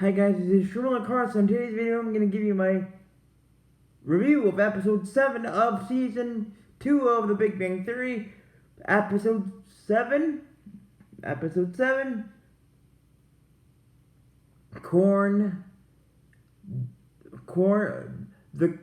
Hi guys, this is Sheldon Carson. In today's video, I'm going to give you my review of episode 7 of season 2 of The Big Bang Theory. Episode 7. Corn. The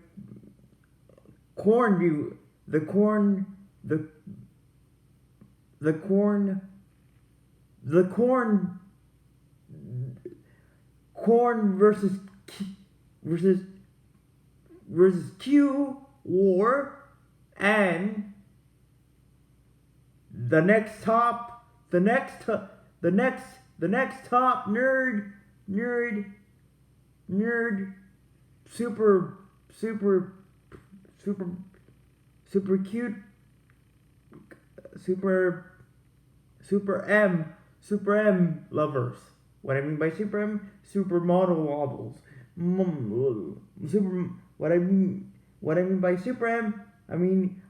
corn versus Q war, and the next top nerd super cute super M lovers. What I mean by super M, supermodel wobbles. What I mean by super M, I mean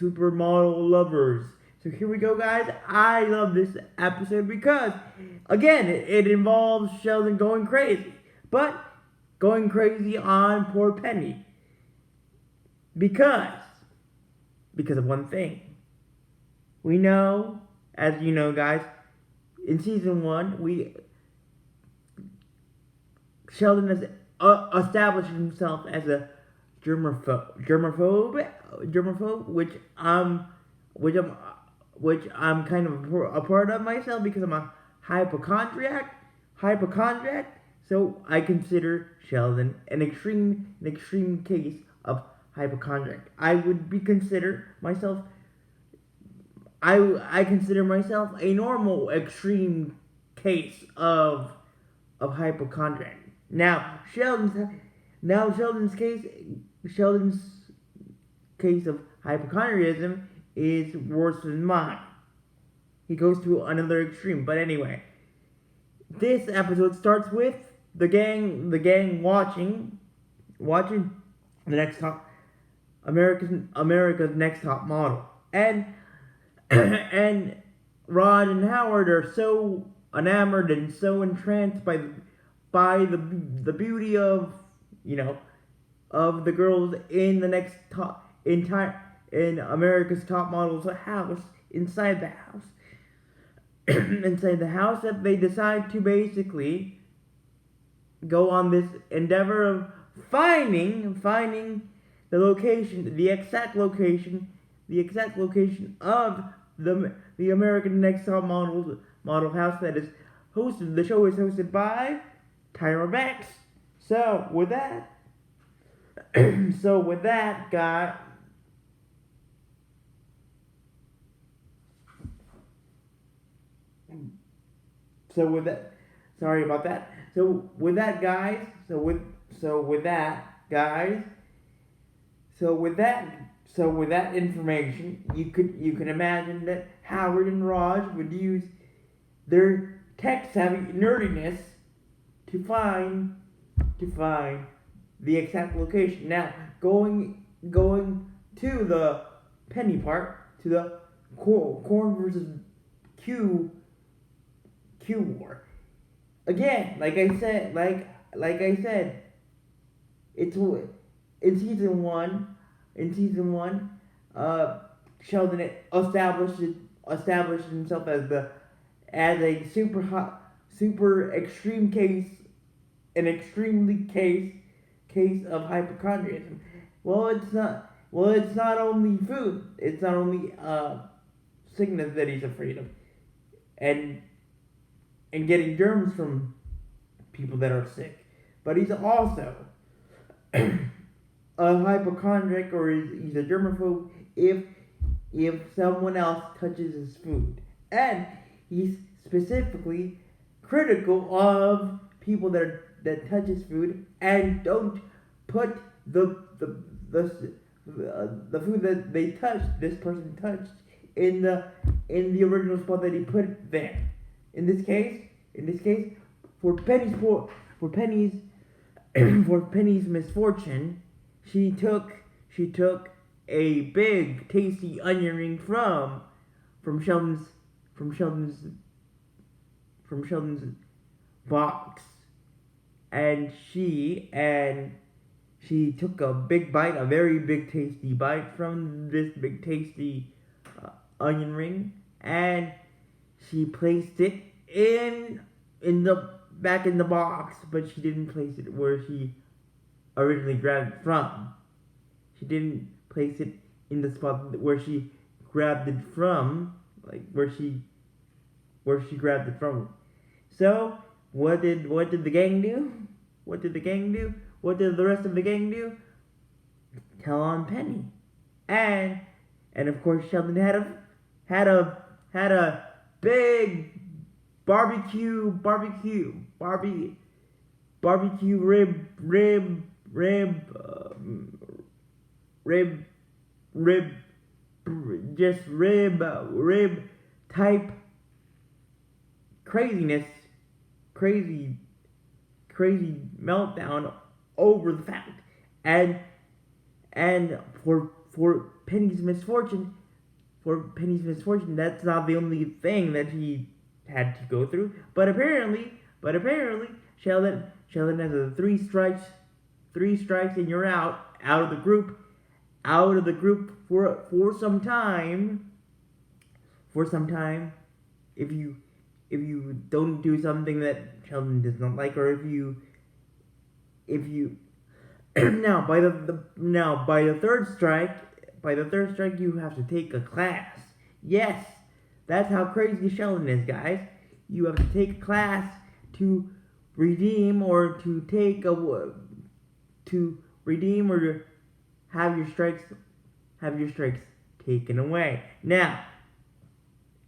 supermodel lovers. So here we go, guys. I love this episode because, again, it involves Sheldon going crazy, but going crazy on poor Penny because of one thing. We know, as you know, guys, in season 1, Sheldon has established himself as a germaphobe, which I'm kind of a part of myself because I'm a hypochondriac. So I consider Sheldon an extreme case of hypochondriac. I consider myself a normal extreme case of hypochondriac. Now Sheldon's case of hypochondriacism is worse than mine. He goes to another extreme. But anyway, this episode starts with the gang watching the next top America's Next Top Model, and Rod and Howard are so enamored and so entranced by the beauty of of the girls in the in America's Top Model's house, inside the house that they decide to basically go on this endeavor of finding the exact location of the American Next Top Model house that is hosted. The show is hosted by Tyra Banks. So with that, guy. So with that, sorry about that. So with that, guys. So with that information, you can imagine that Howard and Raj would use their tech-savvy nerdiness to find the exact location. Now, going to the Penny part, to the corn versus Q war. Again, like I said, it's in season one. Sheldon established himself as a super extreme case, an extremely case of hypochondriacism. Well, it's not only food. It's not only sickness that he's afraid of, and getting germs from people that are sick, but he's also a hypochondriac, or he's a germaphobe if someone else touches his food, and he's specifically critical of people that touch his food and don't put the food that this person touched in the original spot that he put it there. In this case, for Penny's misfortune, she took a big tasty onion ring from Sheldon's box she took a big bite, a very big tasty bite from this big tasty onion ring, and she placed it in the back in the box, but she didn't place it where she originally grabbed it from. She didn't place it in the spot where she grabbed it from, like where she grabbed it from. So what did the gang do? What did the gang do? What did the rest of the gang do? Tell on Penny, and of course Sheldon had a big barbecue rib just rib type crazy meltdown over the fact, and for Penny's misfortune, that's not the only thing that he had to go through. But apparently, Sheldon has a three strikes, and you're out of the group, for some time. If you don't do something that Sheldon does not like, or if you now by the third strike you have to take a class. Yes, that's how crazy Sheldon is, guys. You have to take a class to redeem or to have your strikes taken away. Now,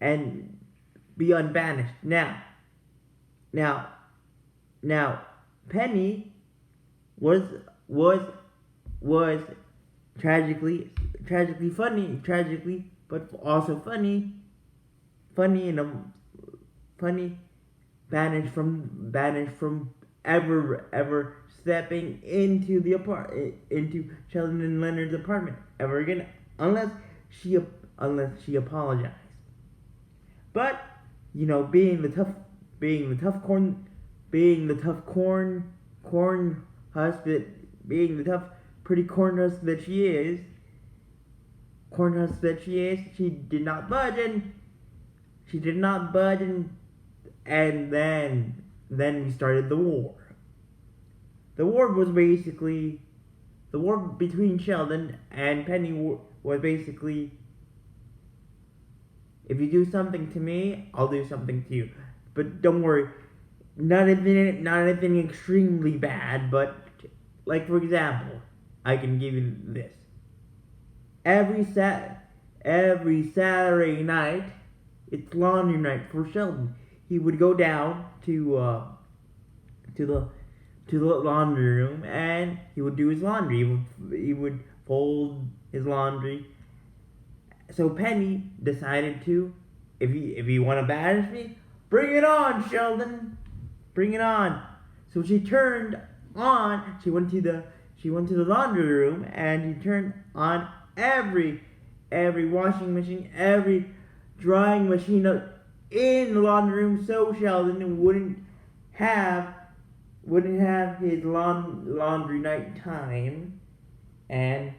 and be unbanished. Now, Penny was tragically funny, but also funny, banished from ever stepping into Sheldon and Leonard's apartment ever again, unless she apologized. But being the tough pretty corn husk that she is, she did not budge, and then we started the war. The war between Sheldon and Penny was basically, if you do something to me, I'll do something to you. But don't worry, not anything extremely bad, but like, for example, I can give you this. Every Saturday night, it's laundry night for Sheldon. He would go down to the laundry room, and he would do his laundry. He would fold his laundry. So Penny decided to, if you want to banish me, bring it on, Sheldon, bring it on. So she went to the laundry room, and he turned on every washing machine, every drying machine in the laundry room, so Sheldon wouldn't have his laundry night time, and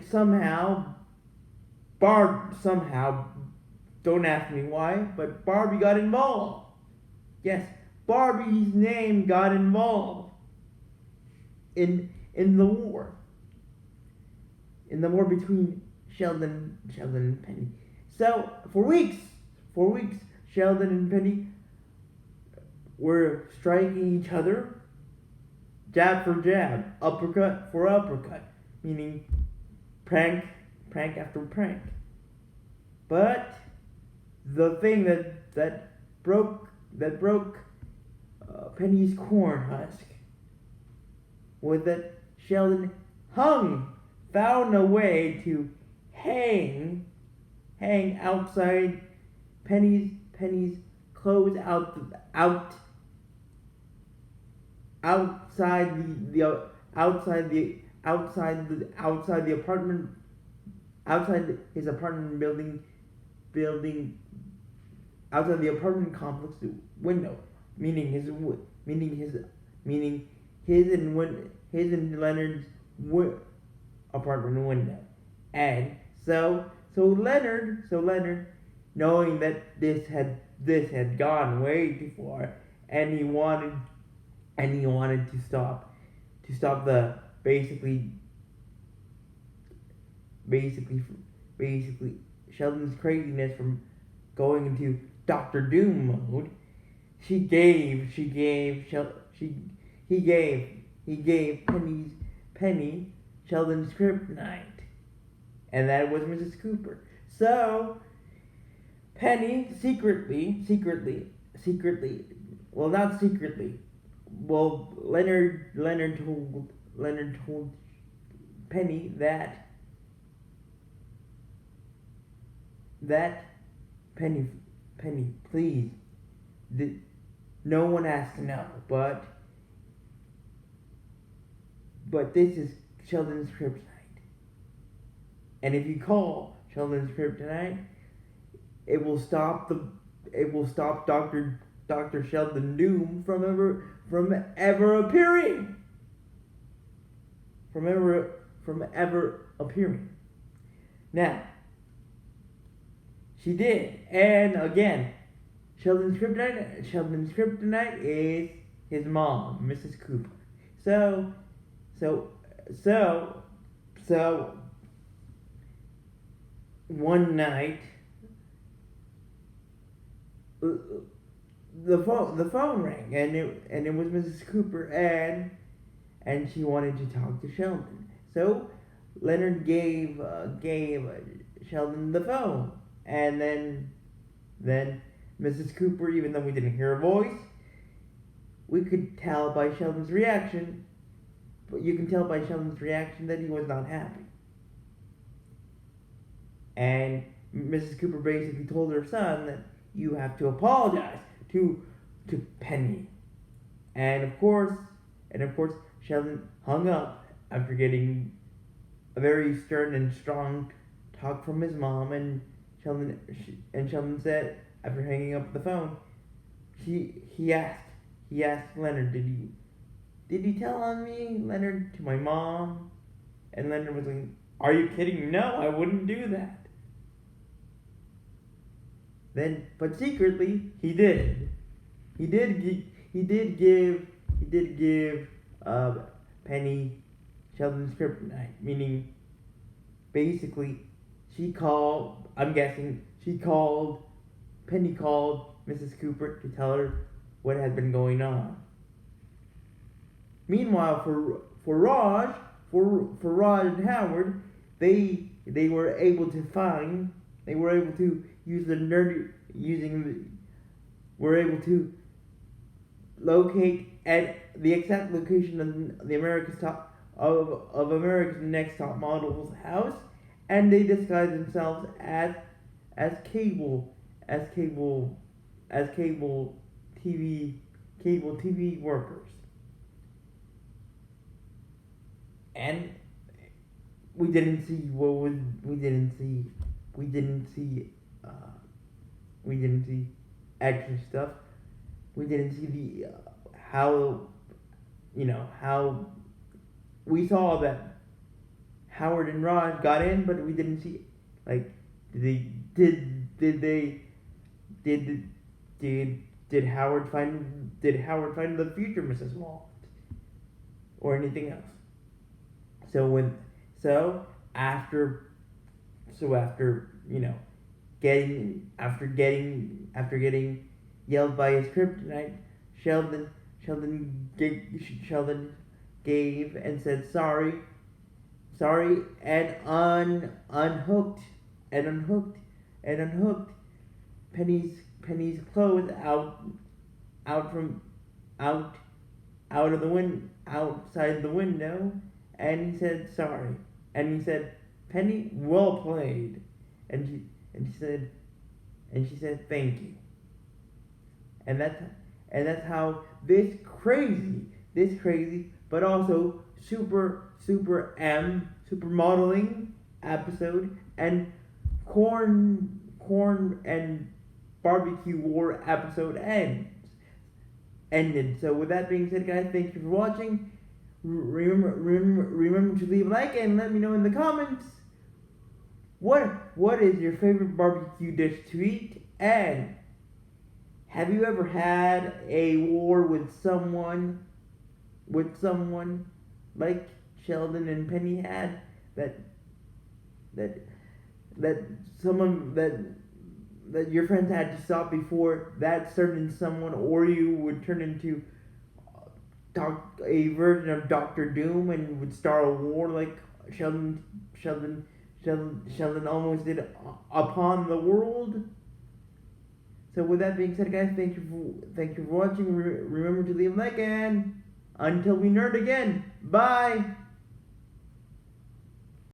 somehow, don't ask me why, but Barbie got involved. Yes, Barbie's name got involved in the war. In the war between Sheldon and Penny. So for weeks, Sheldon and Penny were striking each other, jab for jab, uppercut for uppercut, meaning prank after prank. But the thing that broke Penny's corn husk was that Sheldon found a way to hang outside Penny's clothes outside the apartment, outside his apartment building, outside the apartment complex window. meaning his meaning his and Leonard's apartment window. And so Leonard, knowing that this had gone way too far, and he wanted to stop the basically basically Sheldon's craziness from going into Doctor Doom mode. She gave she gave Shel- she he gave Penny Sheldon's kryptonite, and that was Mrs. Cooper. So Penny secretly, well, not secretly. Well, Leonard told Penny that Penny, please, no one has to know, but this is Sheldon's kryptonite, and if you call Sheldon's kryptonite, it will stop Doctor Sheldon Doom from ever appearing. From ever appearing. Now, she did, and again, Sheldon's kryptonite is his mom, Mrs. Cooper. So one night, the phone rang, and it was Mrs. Cooper, and she wanted to talk to Sheldon. So Leonard gave Sheldon the phone, and then Mrs. Cooper, even though we didn't hear her voice, we could tell by Sheldon's reaction. But you can tell by Sheldon's reaction that he was not happy. And Mrs. Cooper basically told her son that you have to apologize to Penny. And of course, Sheldon hung up after getting a very stern and strong talk from his mom. And Sheldon said, after hanging up the phone, he asked Leonard, did you tell on me, Leonard, to my mom? And Leonard was like, are you kidding? No, I wouldn't do that. But secretly, he did. He did give Penny Sheldon's kryptonite, meaning basically Penny called Mrs. Cooper to tell her what had been going on. Meanwhile, for Raj and Howard, they were able to were able to locate at the exact location of America's Next Top Model's house, and they disguised themselves as cable TV workers. And we didn't see extra stuff. We didn't see the how we saw that Howard and Raj got in, but we didn't see, like, did Howard find the future Mrs. Walt or anything else. After getting yelled by his kryptonite, Sheldon gave and said sorry, and unhooked Penny's clothes out of the outside the window, and he said sorry, and he said, Penny, well played, and she said thank you, and that's how this crazy but also super modeling episode and corn and barbecue war episode ends. ended. So with that being said, guys, thank you for watching. Remember to leave a like and let me know in the comments what is your favorite barbecue dish to eat, and have you ever had a war with someone like Sheldon and Penny had, that that that someone that your friends had to stop before that certain someone, or you would turn into a version of Doctor Doom and would start a war like Sheldon Sheldon almost did upon the world. So with that being said, guys, thank you for watching. Remember to leave a like, and until we nerd again, bye.